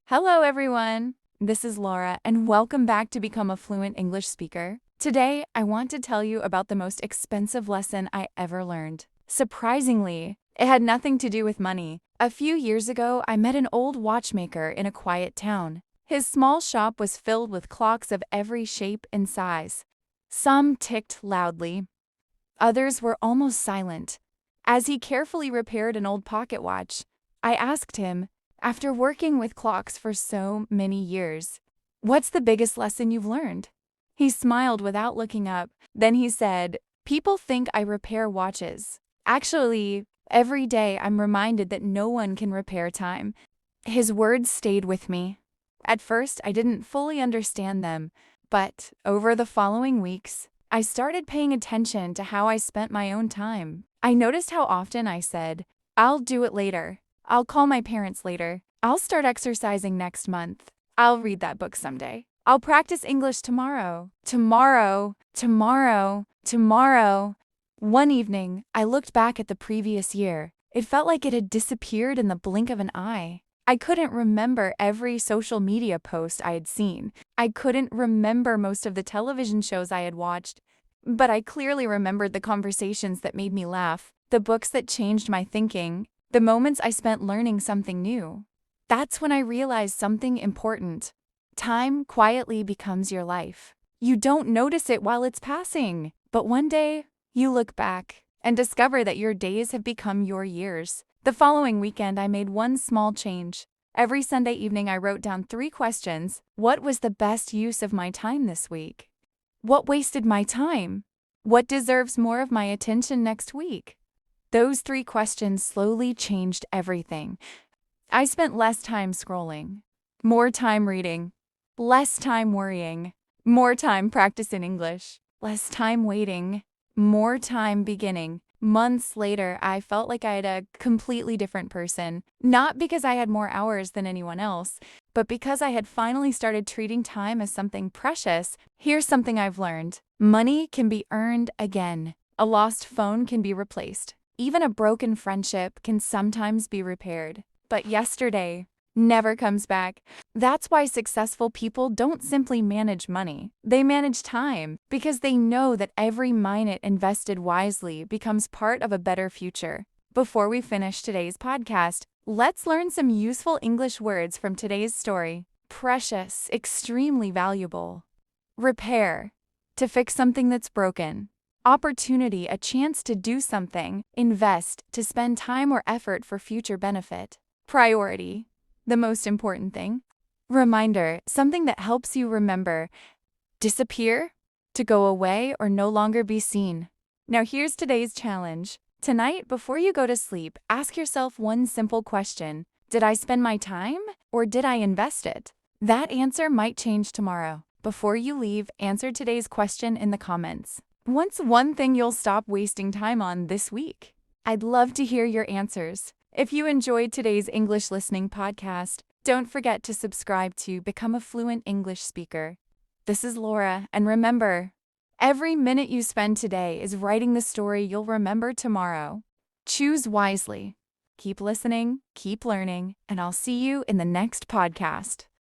Hello, everyone. This is Laura, and welcome back to Become a Fluent English Speaker. Today, I want to tell you about the most expensive lesson I ever learned. Surprisingly, it had nothing to do with money. A few years ago, I met an old watchmaker in a quiet town. His small shop was filled with clocks of every shape and size. Some ticked loudly. Others were almost silent. As he carefully repaired an old pocket watch, I asked him, after working with clocks for so many years, "What's the biggest lesson you've learned?" He smiled without looking up. Then he said, "People think I repair watches. Actually, every day I'm reminded that no one can repair time." His words stayed with me. At first, I didn't fully understand them, but over the following weeks, I started paying attention to how I spent my own time. I noticed how often I said, "I'll do it later. I'll call my parents later. I'll start exercising next month. I'll read that book someday. I'll practice English tomorrow. Tomorrow. One evening, I looked back at the previous year. It felt like it had disappeared in the blink of an eye. I couldn't remember every social media post I had seen. I couldn't remember most of the television shows I had watched. But I clearly remembered the conversations that made me laugh, the books that changed my thinking, the moments I spent learning something new. That's when I realized something important. Time quietly becomes your life. You don't notice it while it's passing, but one day, you look back and discover that your days have become your years. The following weekend, I made one small change. Every Sunday evening, I wrote down 3 questions. What was the best use of my time this week? What wasted my time? What deserves more of my attention next week? Those 3 questions slowly changed everything. I spent less time scrolling, more time reading, less time worrying, more time practicing English, less time waiting, more time beginning. Months later, I felt like I had a completely different person, not because I had more hours than anyone else, but because I had finally started treating time as something precious. Here's something I've learned. Money can be earned again. A lost phone can be replaced. Even a broken friendship can sometimes be repaired. But yesterday never comes back. That's why successful people don't simply manage money. They manage time because they know that every minute invested wisely becomes part of a better future. Before we finish today's podcast, let's learn some useful English words from today's story. Precious, extremely valuable. Repair, to fix something that's broken. Opportunity, a chance to do something. Invest, to spend time or effort for future benefit. Priority, the most important thing. Reminder, something that helps you remember. Disappear, to go away or no longer be seen. Now here's today's challenge. Tonight, before you go to sleep, ask yourself one simple question. Did I spend my time or did I invest it? That answer might change tomorrow. Before you leave, answer today's question in the comments. What's one thing you'll stop wasting time on this week? I'd love to hear your answers. If you enjoyed today's English listening podcast, don't forget to subscribe to Become a Fluent English Speaker. This is Laura, and remember, every minute you spend today is writing the story you'll remember tomorrow. Choose wisely. Keep listening, keep learning, and I'll see you in the next podcast.